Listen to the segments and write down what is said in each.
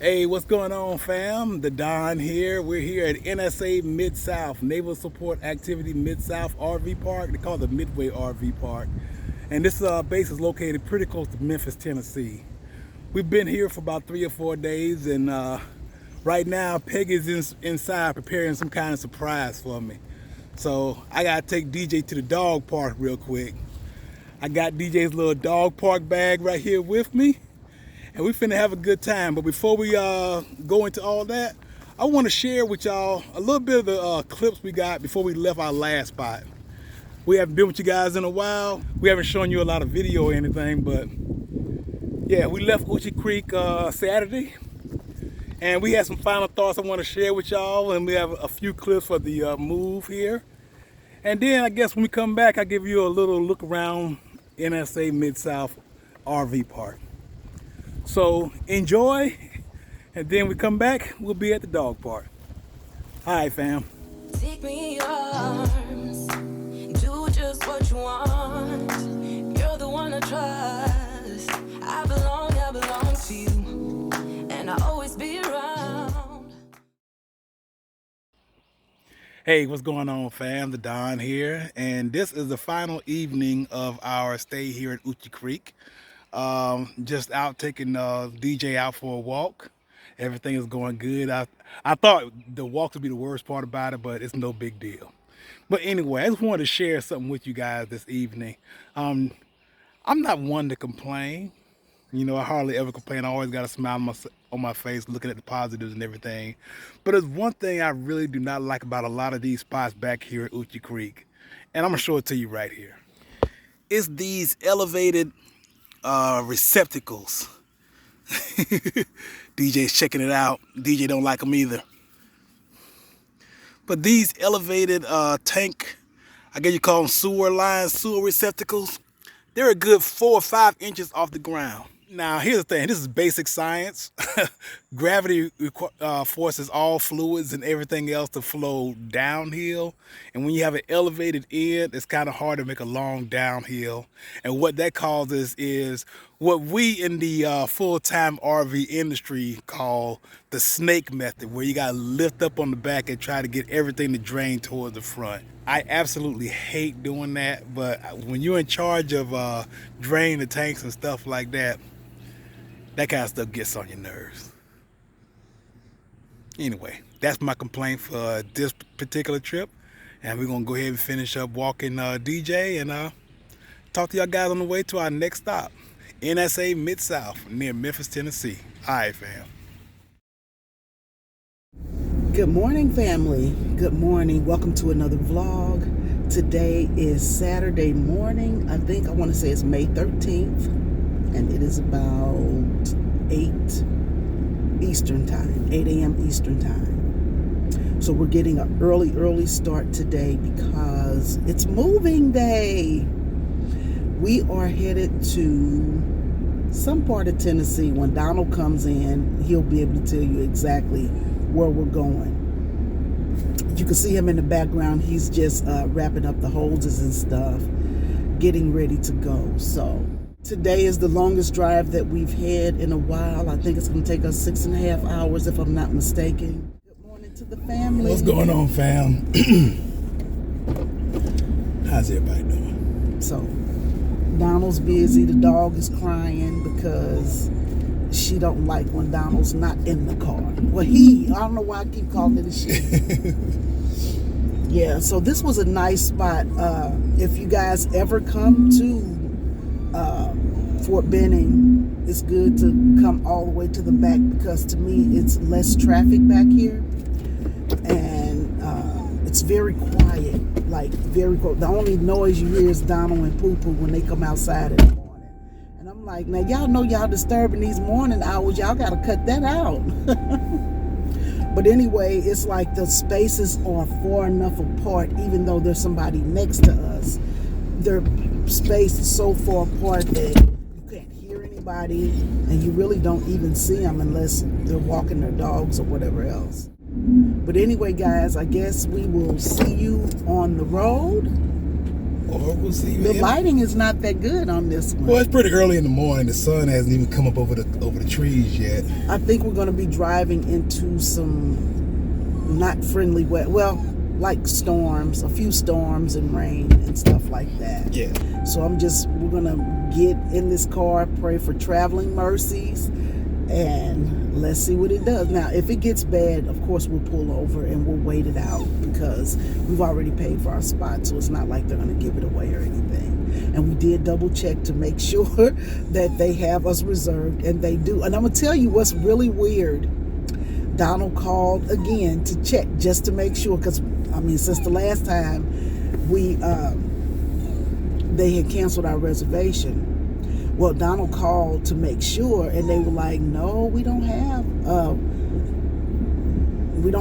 Hey, what's going on, fam? The Don here. We're here at NSA MidSouth, Naval Support Activity MidSouth RV Park. They call it the Midway Rv Park. And this base is located pretty close to Memphis, Tennessee. We've been here for about 3 or 4 days, and right now Peggy's inside preparing some kind of surprise for me. So I gotta take DJ to the dog park real quick. I got DJ's little dog park bag right here with me, and we finna have a good time. But before we go into all that, I want to share with y'all a little bit of the clips we got before we left our last spot. We haven't been with you guys in a while. We haven't shown you a lot of video or anything, but yeah, we left Uchee Creek Saturday, and we had some final thoughts I want to share with y'all, and we have a few clips for the move here. And then I guess when we come back, I'll give you a little look around NSA MidSouth RV Park. So enjoy, and then we come back, we'll be at the dog park. All right, fam. Take me in your arms, do just what you want. You're the one I trust. I belong to you, and I'll always be around. Hey, what's going on, fam? The Don here, and this is the final evening of our stay here at Uchee Creek. Just out taking DJ out for a walk. Everything is going good. I thought the walk would be the worst part about it, but it's no big deal. But anyway, I just wanted to share something with you guys this evening. I'm not one to complain. You know, I hardly ever complain. I always got a smile on my face looking at the positives and everything. But there's one thing I really do not like about a lot of these spots back here at Uchee Creek, and I'm gonna show it to you right here. It's these elevated receptacles. DJ's checking it out. DJ don't like them either. But these elevated tank, I guess you call them sewer receptacles, they're a good 4 or 5 inches off the ground. Now, here's the thing. This is basic science. Gravity forces all fluids and everything else to flow downhill. And when you have an elevated end, it's kind of hard to make a long downhill. And what that causes is what we in the full-time RV industry call the snake method, where you got to lift up on the back and try to get everything to drain towards the front. I absolutely hate doing that, but when you're in charge of draining the tanks and stuff like that, that kind of stuff gets on your nerves. Anyway, that's my complaint for this particular trip. And we're going to go ahead and finish up walking DJ and talk to y'all guys on the way to our next stop. NSA MidSouth near Memphis, Tennessee. All right, fam. Good morning, family. Good morning. Welcome to another vlog. Today is Saturday morning. I want to say it's May 13th. And it is about 8 Eastern time, 8 a.m. Eastern time. So we're getting an early start today because it's moving day. We are headed to some part of Tennessee. When Donald comes in, he'll be able to tell you exactly where we're going. You can see him in the background. He's just wrapping up the hoses and stuff, getting ready to go. So today is the longest drive that we've had in a while. I think it's going to take us 6.5 hours if I'm not mistaken. Good morning to the family. What's going on, fam? How's everybody doing? So Donald's busy. The dog is crying because she don't like when Donald's not in the car. Well, I don't know why I keep calling it a she. Yeah, so this was a nice spot. If you guys ever come to Fort Benning, it's good to come all the way to the back because to me it's less traffic back here, and it's very quiet, like very quiet. The only noise you hear is Donald and Poo Poo when they come outside in the morning. And I'm like, now y'all know y'all disturbing these morning hours, y'all gotta cut that out. But anyway, it's like the spaces are far enough apart, even though there's somebody next to us. Their space is so far apart that you can't hear anybody, and you really don't even see them unless they're walking their dogs or whatever else. But anyway, guys, I guess we will see you on the road. Or we'll see. The lighting is not that good on this one. Well, it's pretty early in the morning. The sun hasn't even come up over the trees yet. I think we're going to be driving into some not friendly weather. Well, like storms, a few storms and rain and stuff like that. Yeah. So we're going to get in this car, pray for traveling mercies, and let's see what it does. Now, if it gets bad, of course, we'll pull over and we'll wait it out because we've already paid for our spot, so it's not like they're going to give it away or anything. And we did double check to make sure that they have us reserved, and they do. And I'm going to tell you what's really weird. Donald called again to check just to make sure, because, since the last time they had canceled our reservation. Well, Donald called to make sure, and they were like, no, we don't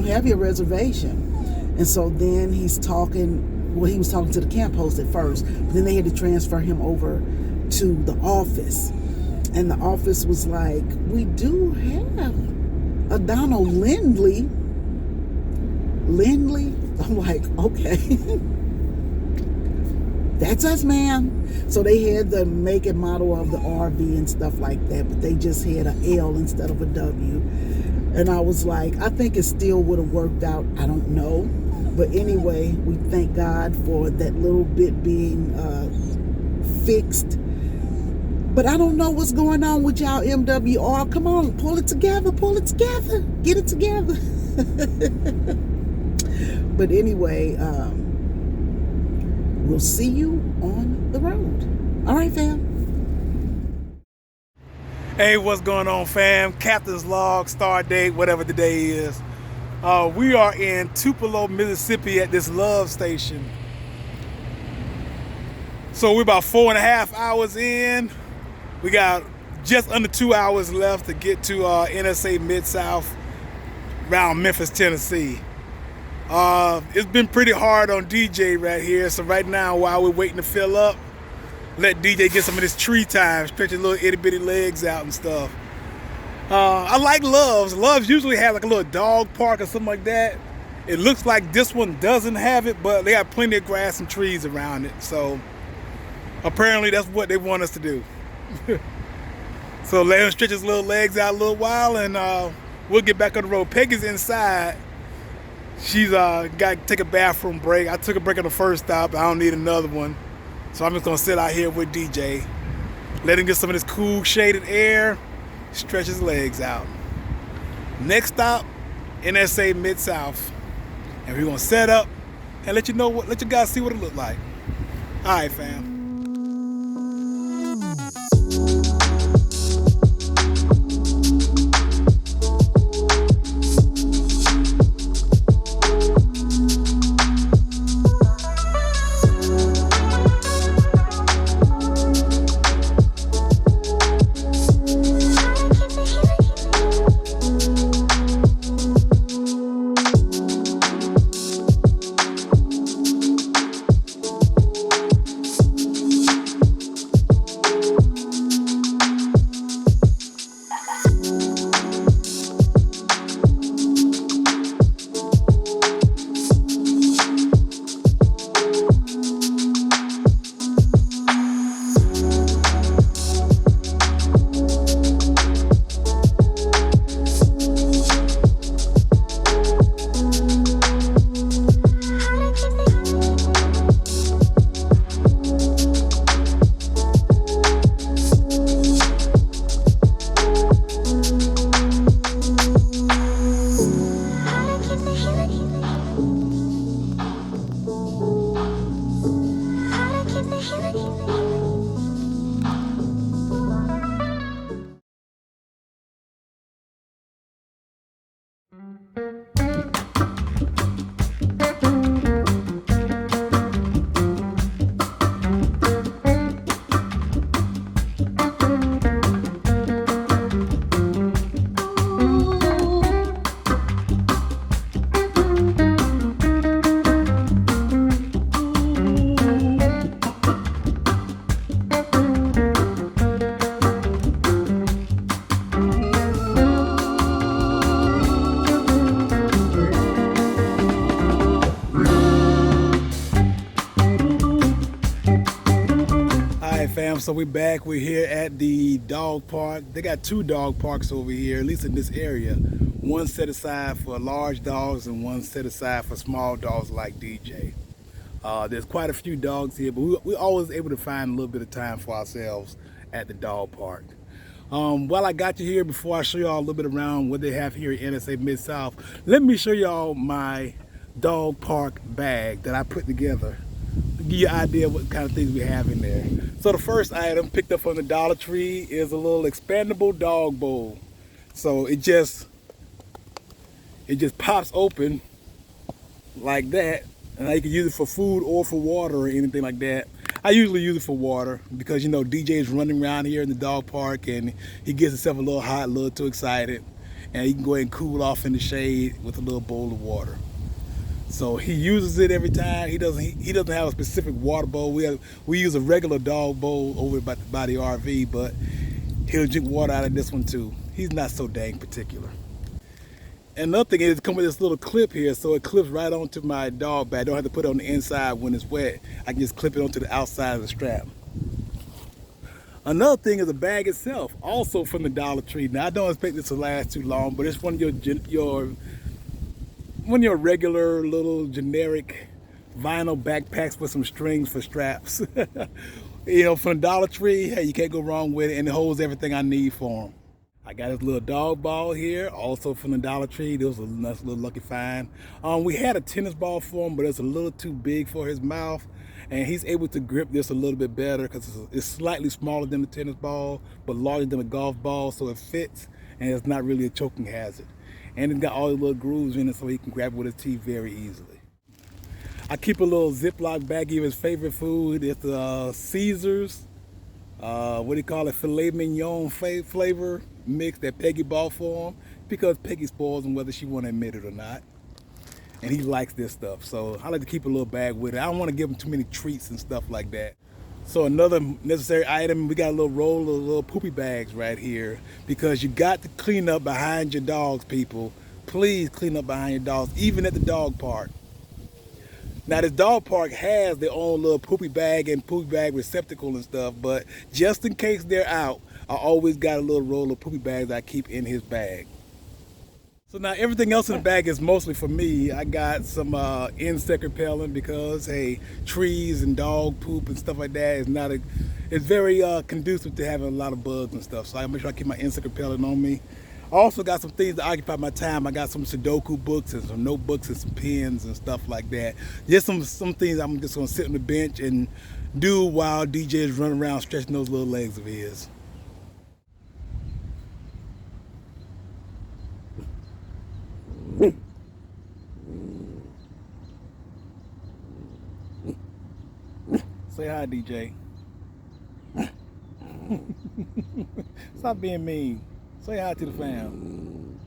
have your reservation. And so then he was talking to the camp host at first, but then they had to transfer him over to the office. And the office was like, we do have a Donald Lindley. I'm like, okay. That's us, ma'am. So they had the make and model of the RV and stuff like that, but they just had an L instead of a W. And I was like, I think it still would have worked out. I don't know. But anyway, we thank God for that little bit being fixed. But I don't know what's going on with y'all MWR. Come on, pull it together, get it together. But anyway, we'll see you on the road. All right, fam. Hey, what's going on, fam? Captain's log, star date, whatever the day is. We are in Tupelo, Mississippi at this Love Station. So we're about 4.5 hours in. We got just under 2 hours left to get to NSA MidSouth around Memphis, Tennessee. It's been pretty hard on DJ right here. So right now, while we're waiting to fill up, let DJ get some of this tree time, stretch his little itty bitty legs out and stuff. I like Love's. Love's usually have like a little dog park or something like that. It looks like this one doesn't have it, but they got plenty of grass and trees around it. So apparently that's what they want us to do. So let him stretch his little legs out a little while, and we'll get back on the road. Peggy's inside. She's got to take a bathroom break. I took a break on the first stop. I don't need another one. So I'm just going to sit out here with DJ. Let him get some of this cool shaded air. Stretch his legs out. Next stop, NSA MidSouth. And we're going to set up and let you guys see what it looked like. All right, fam. So we're back. We're here at the dog park. They got 2 dog parks over here, at least in this area. One set aside for large dogs and one set aside for small dogs like DJ. There's quite a few dogs here, but we're always able to find a little bit of time for ourselves at the dog park. While I got you here, before I show y'all a little bit around what they have here at NSA MidSouth, let me show y'all my dog park bag that I put together to give you an idea of what kind of things we have in there. So the first item picked up from the Dollar Tree is a little expandable dog bowl. So it just pops open like that, and you can use it for food or for water or anything like that. I usually use it for water because, you know, DJ is running around here in the dog park and he gets himself a little hot, a little too excited, and he can go ahead and cool off in the shade with a little bowl of water. So he uses it every time. He doesn't have a specific water bowl. We use a regular dog bowl over by the RV, but he'll drink water out of this one too. He's not so dang particular. Another thing is, it comes with this little clip here, so it clips right onto my dog bag. I don't have to put it on the inside when it's wet. I can just clip it onto the outside of the strap. Another thing is the bag itself, also from the Dollar Tree. Now I don't expect this to last too long, but it's one of your regular little generic vinyl backpacks with some strings for straps. You know, from the Dollar Tree, hey, you can't go wrong with it, and it holds everything I need for them. I got this little dog ball here, also from the Dollar Tree. This was a nice little lucky find. We had a tennis ball for him, but it's a little too big for his mouth, and he's able to grip this a little bit better because it's slightly smaller than the tennis ball, but larger than a golf ball, so it fits, and it's not really a choking hazard. And it's got all the little grooves in it so he can grab it with his teeth very easily. I keep a little Ziploc baggie of his favorite food. It's Caesar's, what do you call it, filet mignon flavor mix that Peggy bought for him because Peggy spoils him whether she want to admit it or not. And he likes this stuff, so I like to keep a little bag with it. I don't want to give him too many treats and stuff like that. So another necessary item, we got a little roll of little poopy bags right here because you got to clean up behind your dogs, people. Please clean up behind your dogs, even at the dog park. Now this dog park has their own little poopy bag and poopy bag receptacle and stuff, but just in case they're out, I always got a little roll of poopy bags I keep in his bag. So now everything else in the bag is mostly for me. I got some insect repellent because, hey, trees and dog poop and stuff like that it's very conducive to having a lot of bugs and stuff. So I make sure I keep my insect repellent on me. I also got some things to occupy my time. I got some Sudoku books and some notebooks and some pens and stuff like that. Just some things I'm just gonna sit on the bench and do while DJ is running around stretching those little legs of his. Say hi, DJ. Stop being mean. Say hi to the fam.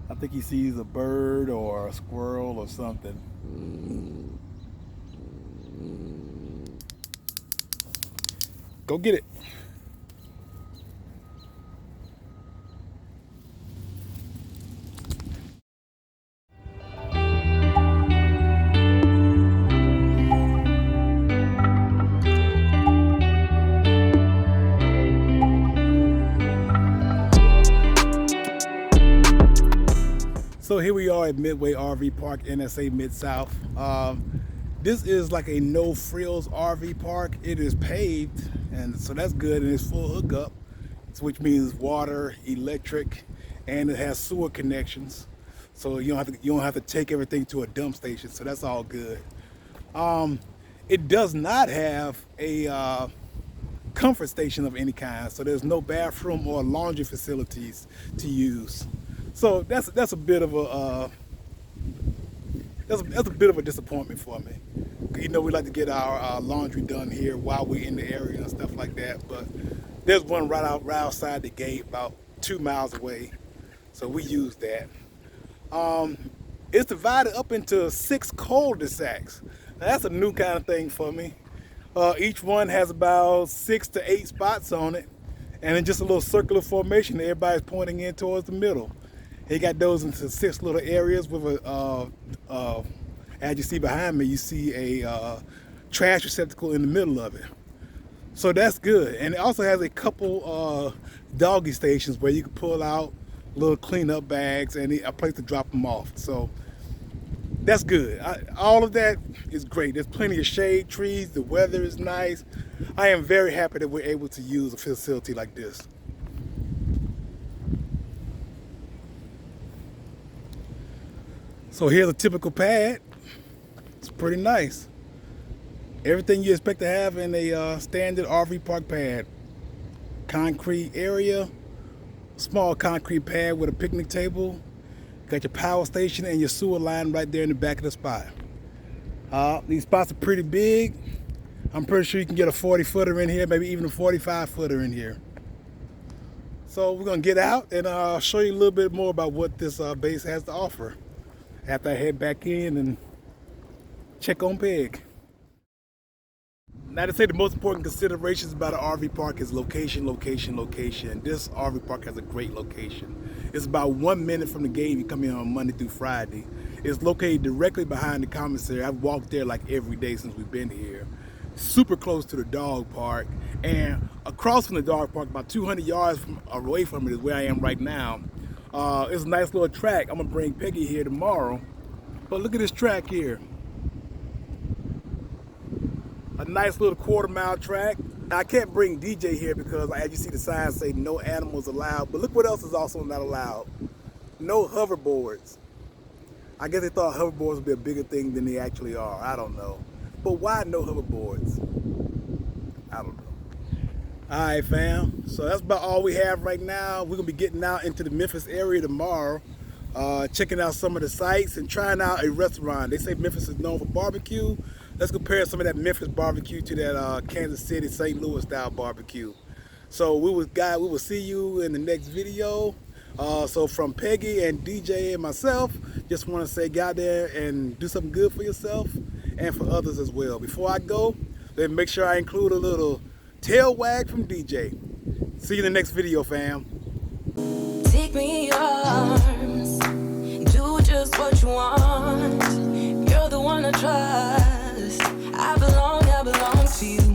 I think he sees a bird or a squirrel or something. Go get it. So here we are at Midway Rv Park, NSA MidSouth. This is like a no frills RV park. It is paved, and so that's good, and it's full hookup, which means water, electric, and it has sewer connections. So you don't have to take everything to a dump station. So that's all good. It does not have a comfort station of any kind. So there's no bathroom or laundry facilities to use. So that's a bit of a disappointment for me. You know, we like to get our laundry done here while we're in the area and stuff like that. But there's one right outside the gate, about 2 miles away. So we use that. It's divided up into 6 cul-de-sacs. Now, that's a new kind of thing for me. Each one has about 6 to 8 spots on it, and it's just a little circular formation that everybody's pointing in towards the middle. He got those into 6 little areas with as you see behind me, you see a trash receptacle in the middle of it. So that's good. And it also has a couple doggy stations where you can pull out little cleanup bags and a place to drop them off. So that's good. All of that is great. There's plenty of shade, trees, the weather is nice. I am very happy that we're able to use a facility like this. So here's a typical pad. It's pretty nice. Everything you expect to have in a standard RV park pad. Concrete area, small concrete pad with a picnic table. Got your power station and your sewer line right there in the back of the spot. These spots are pretty big. I'm pretty sure you can get a 40-footer in here, maybe even a 45-footer in here. So we're gonna get out and show you a little bit more about what this base has to offer after I head back in and check on Peg. Now, to say the most important considerations about an RV park is location, location, location. This RV park has a great location. It's about 1 minute from the gate if you come in on Monday through Friday. It's located directly behind the commissary. I've walked there like every day since we've been here. Super close to the dog park, and across from the dog park, about 200 yards away from it is where I am right now. It's a nice little track. I'm gonna bring Peggy here tomorrow, but look at this track here. A nice little quarter-mile track. Now, I can't bring DJ here because, as you see, the sign say no animals allowed. But look what else is also not allowed. No hoverboards. I guess they thought hoverboards would be a bigger thing than they actually are. I don't know. But why no hoverboards? I don't know. All right, fam. So that's about all we have right now. We're gonna be getting out into the Memphis area tomorrow, checking out some of the sites and trying out a restaurant. They say Memphis is known for barbecue. Let's compare some of that Memphis barbecue to that Kansas City, St. Louis style barbecue. So we will see you in the next video. So from Peggy and DJ and myself, just want to say get out there and do something good for yourself and for others as well. Before I go, then make sure I include a little tail wag from DJ. See you in the next video, fam. Take me in your arms, do just what you want. You're the one I trust. I belong to you.